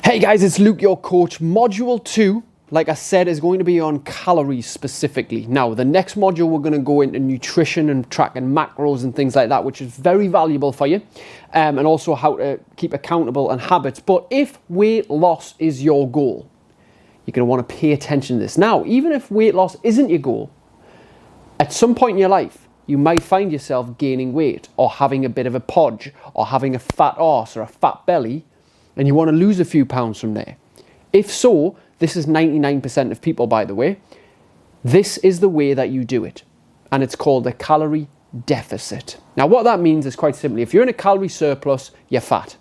Hey guys, it's Luke, your coach. Module 2, like I said, is going to be on calories specifically. Now, the next module, we're going to go into nutrition and tracking macros and things like that, which is very valuable for you, and also how to keep accountable and habits. But if weight loss is your goal, you're going to want to pay attention to this. Now, even if weight loss isn't your goal, at some point in your life, you might find yourself gaining weight or having a bit of a podge or having a fat arse or a fat belly, and you want to lose a few pounds from there. If so, this is 99% of people, by the way, this is the way that you do it. And it's called a calorie deficit. Now, what that means is quite simply, if you're in a calorie surplus, you're fat.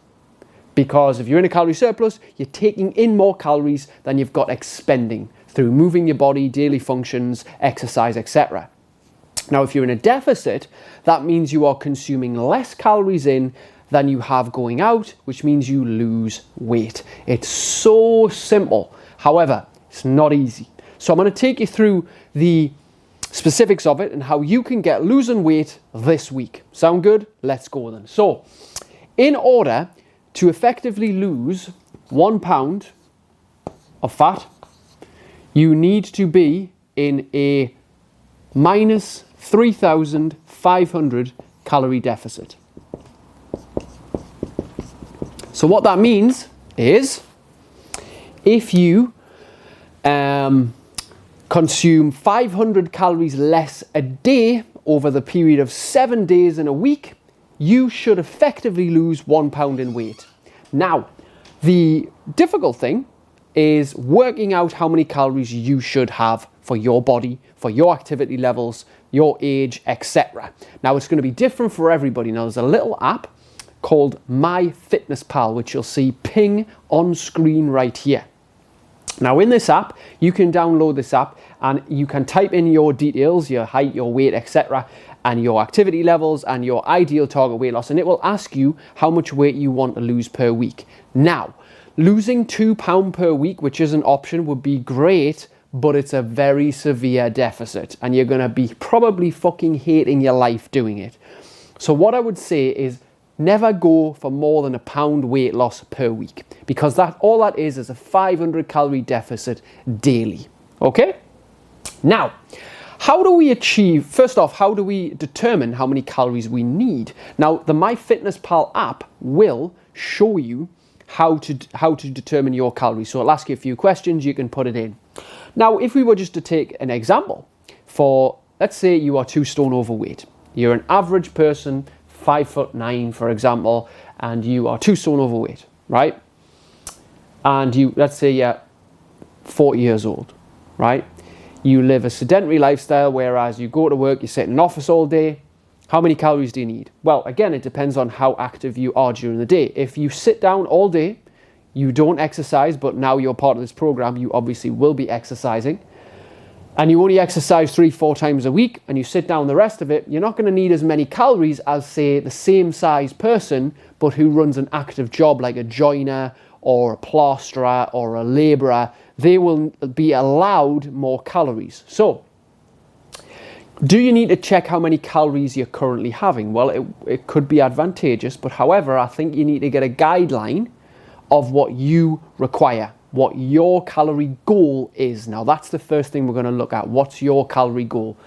Because if you're in a calorie surplus, you're taking in more calories than you've got expending through moving your body, daily functions, exercise, etc. Now, if you're in a deficit, that means you are consuming less calories in than you have going out, which means you lose weight. It's so simple. However, it's not easy. So I'm going to take you through the specifics of it and how you can get losing weight this week. Sound good? Let's go then. So, in order to effectively lose 1 pound of fat, you need to be in a minus 3,500 calorie deficit. So what that means is if you consume 500 calories less a day over the period of 7 days in a week, you should effectively lose 1 pound in weight. Now, the difficult thing is working out how many calories you should have for your body, for your activity levels, your age, etc. Now, it's going to be different for everybody. Now, there's a little app called MyFitnessPal, which you'll see ping on screen right here. Now, in this app, you can download this app and you can type in your details, your height, your weight, etc., and your activity levels and your ideal target weight loss, and it will ask you how much weight you want to lose per week. Now, losing 2 pounds per week, which is an option, would be great, but it's a very severe deficit, and you're going to be probably fucking hating your life doing it. So what I would say is never go for more than £1 pound weight loss per week, because all that is a 500 calorie deficit daily. Okay? Now, how do we determine how many calories we need? Now, the MyFitnessPal app will show you how to determine your calories. So it'll ask you a few questions, you can put it in. Now, if we were just to take an example for, let's say you are 2 stone overweight. You're an average person, 5'9", for example, and you are 2 stone overweight, right? And let's say you're 40 years old, right? You live a sedentary lifestyle, whereas you go to work, you sit in an office all day. How many calories do you need? Well, again, it depends on how active you are during the day. If you sit down all day, you don't exercise, but now you're part of this program, you obviously will be exercising, and you only exercise 3-4 times a week, and you sit down the rest of it, you're not going to need as many calories as, say, the same size person, but who runs an active job like a joiner or a plasterer or a labourer. They will be allowed more calories. So, do you need to check how many calories you're currently having? Well, it could be advantageous, but however, I think you need to get a guideline of what you require, what your calorie goal is. Now, that's the first thing we're going to look at. What's your calorie goal?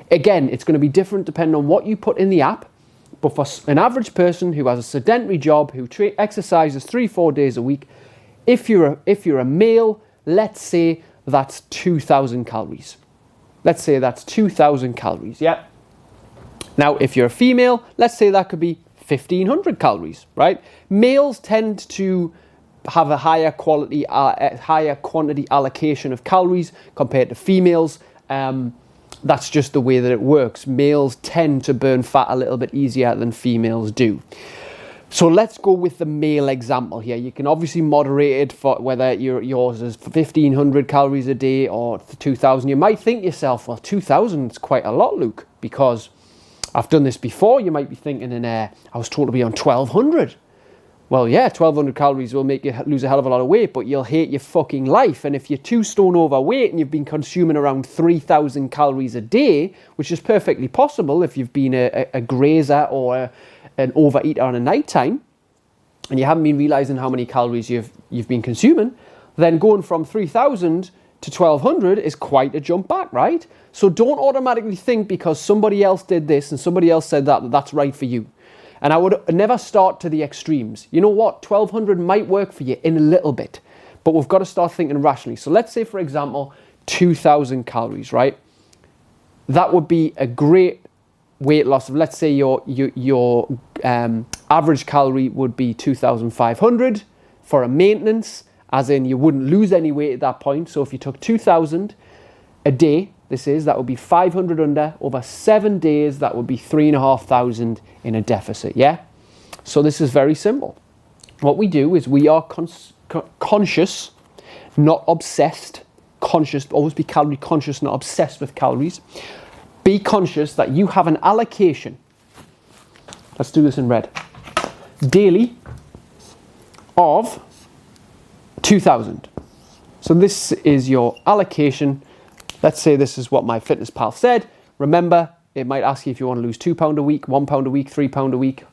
Again, it's going to be different depending on what you put in the app, but for an average person who has a sedentary job, who exercises 3-4 days a week, if you're a male, let's say that's 2,000 calories. Let's say that's 2,000 calories, yeah? Now, if you're a female, let's say that could be 1,500 calories, right? Males tend to have a higher quantity allocation of calories compared to females. That's just the way that it works. Males tend to burn fat a little bit easier than females do. So let's go with the male example here. You can obviously moderate it for whether yours is 1,500 calories a day or 2,000. You might think to yourself, well, 2,000 is quite a lot, Luke, because I've done this before. You might be thinking, I was told to be on 1,200. Well, yeah, 1,200 calories will make you lose a hell of a lot of weight, but you'll hate your fucking life. And if you're 2 stone overweight and you've been consuming around 3,000 calories a day, which is perfectly possible if you've been a grazer or an overeater on a night time, and you haven't been realizing how many calories you've been consuming, then going from 3,000 to 1,200 is quite a jump back, right? So don't automatically think because somebody else did this and somebody else said that that's right for you. And I would never start to the extremes. You know what? 1,200 might work for you in a little bit, but we've got to start thinking rationally. So let's say, for example, 2,000 calories, right? That would be a great weight loss. Let's say your average calorie would be 2,500 for a maintenance, as in you wouldn't lose any weight at that point. So if you took 2,000 a day, that would be 500 under over 7 days. That would be 3,500 in a deficit. Yeah. So this is very simple. What we do is we are conscious, not obsessed. Conscious, always be calorie conscious, not obsessed with calories. Be conscious that you have an allocation. Let's do this in red. Daily of 2,000. So this is your allocation. Let's say this is what MyFitnessPal said. Remember, it might ask you if you want to lose £2 a week, £1 a week, £3 a week.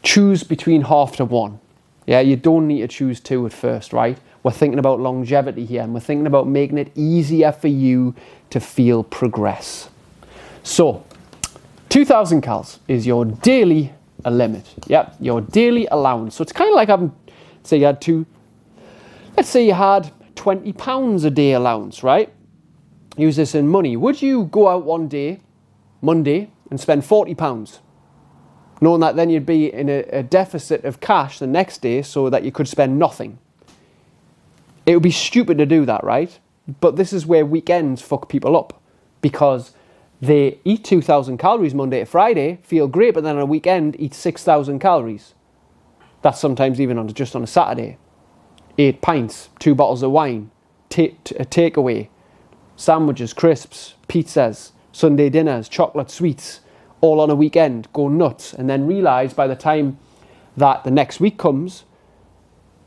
Choose between half to one. Yeah, you don't need to choose two at first, right? We're thinking about longevity here, and we're thinking about making it easier for you to feel progress. So, 2,000 calories is your daily limit. Yep, your daily allowance. So it's kind of like say you had let's say you had £20 a day allowance, right? Use this in money. Would you go out one day, Monday, and spend £40? Knowing that then you'd be in a deficit of cash the next day so that you could spend nothing. It would be stupid to do that, right? But this is where weekends fuck people up, because they eat 2,000 calories Monday to Friday, feel great, but then on a weekend eat 6,000 calories. That's sometimes even just on a Saturday. 8 pints, 2 bottles of wine, a takeaway, sandwiches, crisps, pizzas, Sunday dinners, chocolate sweets, all on a weekend, go nuts, and then realise by the time that the next week comes,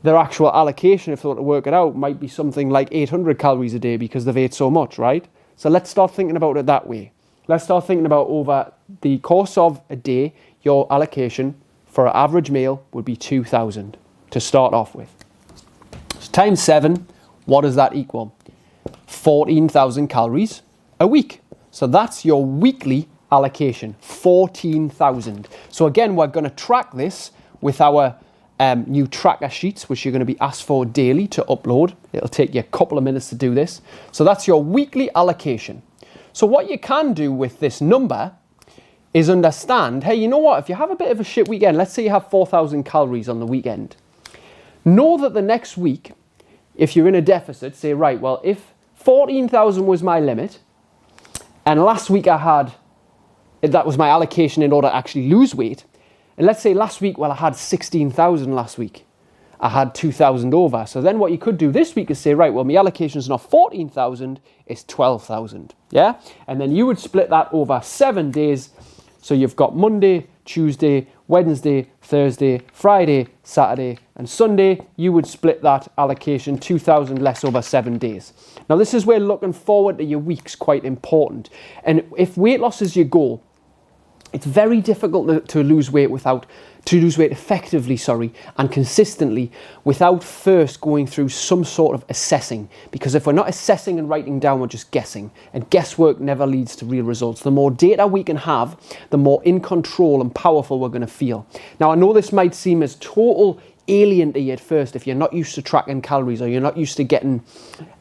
their actual allocation, if they want to work it out, might be something like 800 calories a day because they've ate so much, right? So let's start thinking about it that way. Let's start thinking about over the course of a day, your allocation for an average meal would be 2,000 to start off with. So times 7, what does that equal? 14,000 calories a week. So that's your weekly allocation, 14,000. So again, we're going to track this with our new tracker sheets, which you're going to be asked for daily to upload. It'll take you a couple of minutes to do this. So that's your weekly allocation. So what you can do with this number is understand, hey, you know what? If you have a bit of a shit weekend, let's say you have 4,000 calories on the weekend, know that the next week, if you're in a deficit, say, right, well, if 14,000 was my limit, and last week that was my allocation in order to actually lose weight, and let's say last week, well, I had 16,000 last week. I had 2,000 over. So then what you could do this week is say, right, well, my allocation is not 14,000, it's 12,000. Yeah? And then you would split that over 7 days. So you've got Monday, Tuesday, Wednesday, Thursday, Friday, Saturday, and Sunday. You would split that allocation 2,000 less over 7 days. Now, this is where looking forward to your week's quite important. And if weight loss is your goal, it's very difficult to lose weight effectively, and consistently without first going through some sort of assessing. Because if we're not assessing and writing down, we're just guessing. And guesswork never leads to real results. The more data we can have, the more in control and powerful we're going to feel. Now, I know this might seem as total alien to you at first if you're not used to tracking calories, or you're not used to getting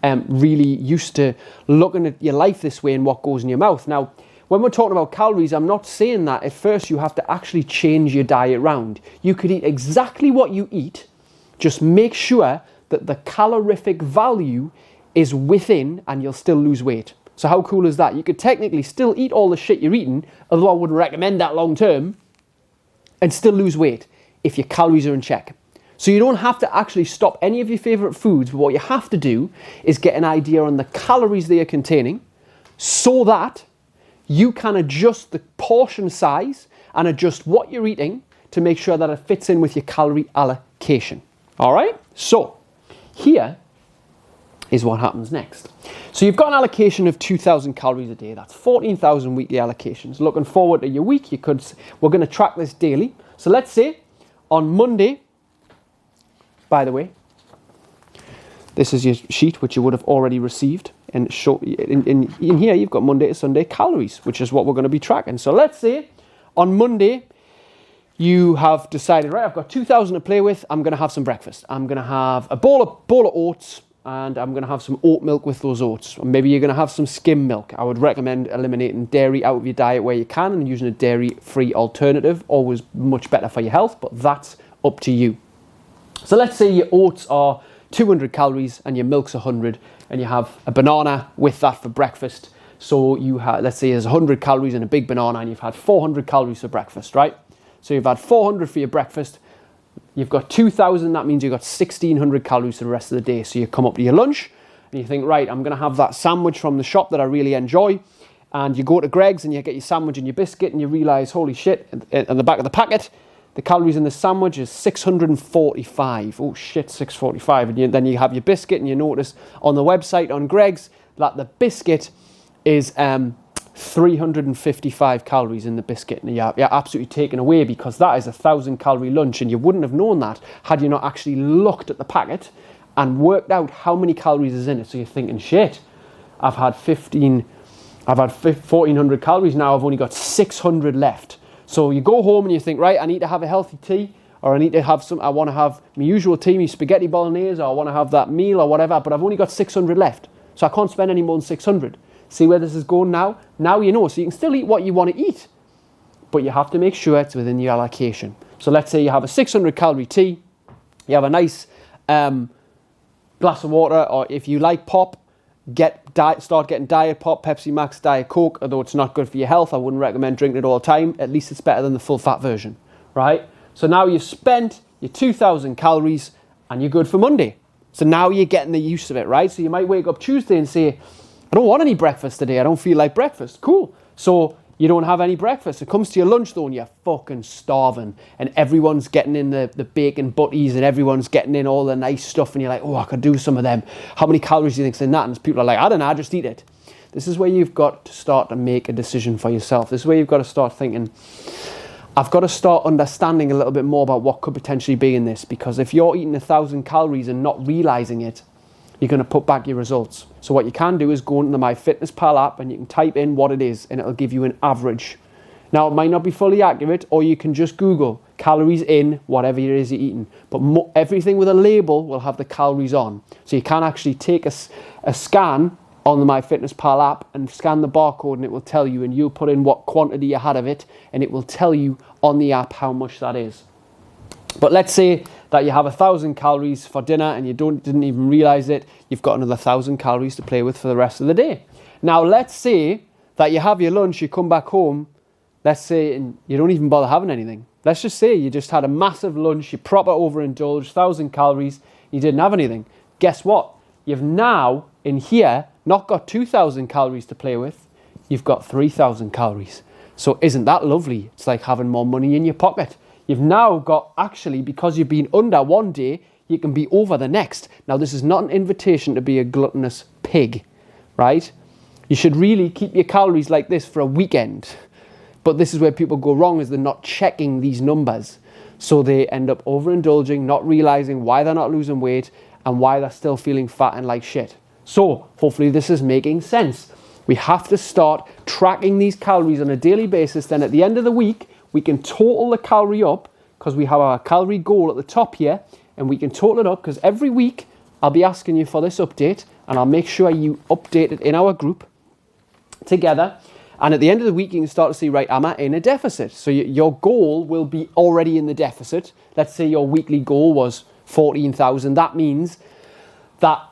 really used to looking at your life this way and what goes in your mouth. Now, when we're talking about calories, I'm not saying that at first you have to actually change your diet around. You could eat exactly what you eat, just make sure that the calorific value is within and you'll still lose weight. So how cool is that? You could technically still eat all the shit you're eating, although I wouldn't recommend that long term, and still lose weight if your calories are in check. So you don't have to actually stop any of your favorite foods, but what you have to do is get an idea on the calories they are containing so that you can adjust the portion size and adjust what you're eating to make sure that it fits in with your calorie allocation. All right? So here is what happens next. So you've got an allocation of 2,000 calories a day. That's 14,000 weekly allocations. Looking forward to your week, we're going to track this daily. So let's say on Monday, by the way. This is your sheet, which you would have already received. And in here, you've got Monday to Sunday calories, which is what we're going to be tracking. So let's say on Monday, you have decided, right, I've got 2,000 to play with. I'm going to have some breakfast. I'm going to have a bowl of oats, and I'm going to have some oat milk with those oats. Or maybe you're going to have some skim milk. I would recommend eliminating dairy out of your diet where you can and using a dairy-free alternative. Always much better for your health, but that's up to you. So let's say your oats are 200 calories and your milk's 100, and you have a banana with that for breakfast. So you have, let's say there's 100 calories in a big banana and you've had 400 calories for breakfast, right? So you've had 400 for your breakfast. You've got 2,000, that means you've got 1,600 calories for the rest of the day. So you come up to your lunch and you think, right, I'm going to have that sandwich from the shop that I really enjoy. And you go to Greggs and you get your sandwich and your biscuit and you realize, holy shit, on the back of the packet, the calories in the sandwich is 645. Oh shit, 645. And then you have your biscuit and you notice on the website on Greggs that the biscuit is 355 calories in the biscuit. And you're absolutely taken away because that is a 1,000-calorie lunch, and you wouldn't have known that had you not actually looked at the packet and worked out how many calories is in it. So you're thinking, shit, I've had 1,400 calories now, I've only got 600 left. So you go home and you think, right, I need to have a healthy tea, or I need to have I want to have my usual tea, my spaghetti bolognese, or I want to have that meal or whatever, but I've only got 600 left. So I can't spend any more than 600. See where this is going now? Now you know. So you can still eat what you want to eat, but you have to make sure it's within your allocation. So let's say you have a 600-calorie tea, you have a nice glass of water, or if you like pop, start getting Diet Pop, Pepsi Max, Diet Coke. Although it's not good for your health, I wouldn't recommend drinking it all the time. At least it's better than the full fat version, right? So now you've spent your 2,000 calories and you're good for Monday. So now you're getting the use of it, right? So you might wake up Tuesday and say, I don't want any breakfast today. I don't feel like breakfast. Cool. So you don't have any breakfast. It comes to your lunch though and you're fucking starving and everyone's getting in the bacon butties and everyone's getting in all the nice stuff and you're like, oh, I could do some of them. How many calories do you think's in that? And people are like, I don't know, just eat it. This is where you've got to start to make a decision for yourself. This is where you've got to start thinking, I've got to start understanding a little bit more about what could potentially be in this, because if you're eating 1,000 calories and not realizing it, you're going to put back your results. So what you can do is go into the MyFitnessPal app and you can type in what it is and it'll give you an average. Now, it might not be fully accurate, or you can just Google calories in whatever it is you're eating. But everything with a label will have the calories on. So you can actually take a scan on the MyFitnessPal app and scan the barcode and it will tell you, and you'll put in what quantity you had of it and it will tell you on the app how much that is. But let's say that you have 1,000 calories for dinner and you didn't even realize it. You've got another 1,000 calories to play with for the rest of the day. Now, let's say that you have your lunch, you come back home, let's say, and you don't even bother having anything. Let's just say you just had a massive lunch, you proper overindulged, 1,000 calories, you didn't have anything. Guess what? You've now, in here, not got 2,000 calories to play with, you've got 3,000 calories. So isn't that lovely? It's like having more money in your pocket. You've now got, actually, because you've been under one day, you can be over the next. Now, this is not an invitation to be a gluttonous pig, right? You should really keep your calories like this for a weekend. But this is where people go wrong, is they're not checking these numbers. So they end up overindulging, not realizing why they're not losing weight and why they're still feeling fat and like shit. So hopefully this is making sense. We have to start tracking these calories on a daily basis. Then at the end of the week, we can total the calorie up because we have our calorie goal at the top here, and we can total it up because every week I'll be asking you for this update and I'll make sure you update it in our group together. And at the end of the week, you can start to see, right, am I in a deficit? So your goal will be already in the deficit. Let's say your weekly goal was 14,000. That means that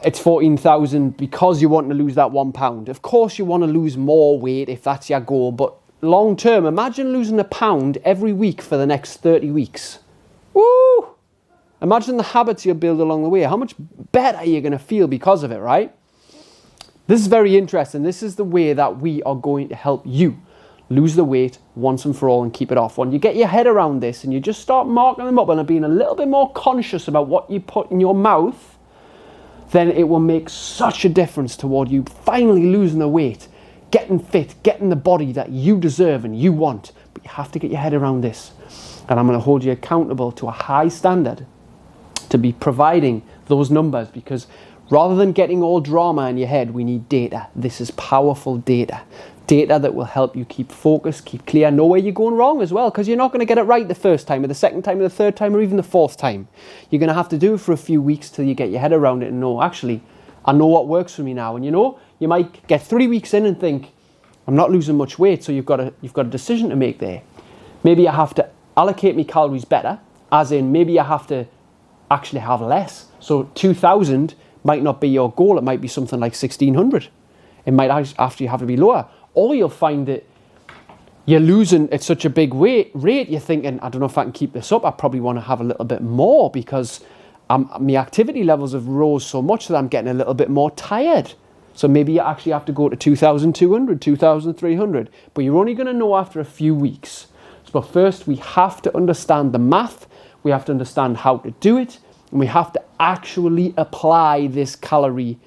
it's 14,000 because you want to lose that 1 pound. Of course, you want to lose more weight if that's your goal, but long term, imagine losing a pound every week for the next 30 weeks. Woo! Imagine the habits you'll build along the way. How much better you're going to feel because of it, right? This is very interesting. This is the way that we are going to help you lose the weight once and for all and keep it off. When you get your head around this and you just start marking them up and being a little bit more conscious about what you put in your mouth, then it will make such a difference toward you finally losing the weight, getting fit, getting the body that you deserve and you want. But you have to get your head around this. And I'm going to hold you accountable to a high standard to be providing those numbers, because rather than getting all drama in your head, we need data. This is powerful data. Data that will help you keep focused, keep clear, know where you're going wrong as well, because you're not going to get it right the first time or the second time or the third time or even the fourth time. You're going to have to do it for a few weeks till you get your head around it and know, actually, I know what works for me now. And you might get 3 weeks in and think, I'm not losing much weight, so you've got a decision to make there. Maybe I have to allocate my calories better, as in maybe I have to actually have less. So 2,000 might not be your goal. It might be something like 1,600. It might actually have to be lower. Or you'll find that you're losing at such a big rate, you're thinking, I don't know if I can keep this up. I probably want to have a little bit more because my activity levels have rose so much that I'm getting a little bit more tired. So maybe you actually have to go to 2,200, 2,300. But you're only going to know after a few weeks. But first, we have to understand the math. We have to understand how to do it. And we have to actually apply this calorie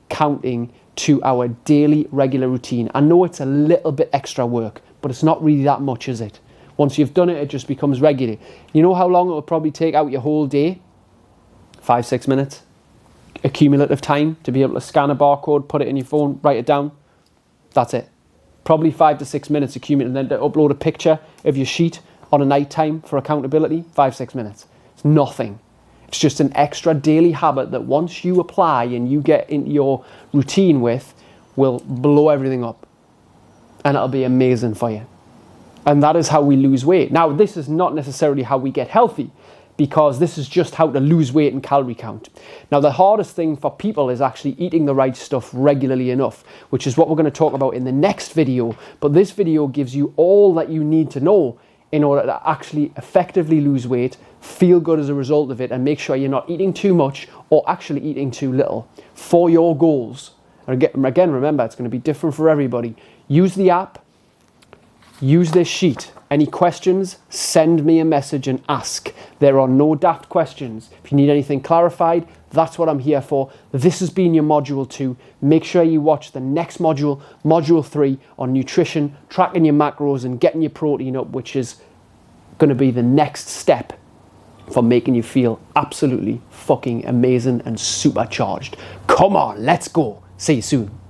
counting to our daily regular routine. I know it's a little bit extra work, but it's not really that much, is it? Once you've done it, it just becomes regular. You know how long it will probably take out your whole day? 5-6 minutes. Accumulative time to be able to scan a barcode, put it in your phone, write it down. That's it. Probably 5 to 6 minutes accumulative, and then to upload a picture of your sheet on a night time for accountability, 5-6 minutes. It's nothing. It's just an extra daily habit that once you apply and you get into your routine with, will blow everything up. And it'll be amazing for you. And that is how we lose weight. Now, this is not necessarily how we get healthy, because this is just how to lose weight and calorie count. Now, the hardest thing for people is actually eating the right stuff regularly enough, which is what we're going to talk about in the next video. But this video gives you all that you need to know in order to actually effectively lose weight, feel good as a result of it, and make sure you're not eating too much or actually eating too little for your goals. And again, remember, it's going to be different for everybody. Use the app, use this sheet. Any questions, send me a message and ask. There are no daft questions. If you need anything clarified, that's what I'm here for. This has been your module 2. Make sure you watch the next module, module 3, on nutrition, tracking your macros and getting your protein up, which is going to be the next step for making you feel absolutely fucking amazing and supercharged. Come on, let's go. See you soon.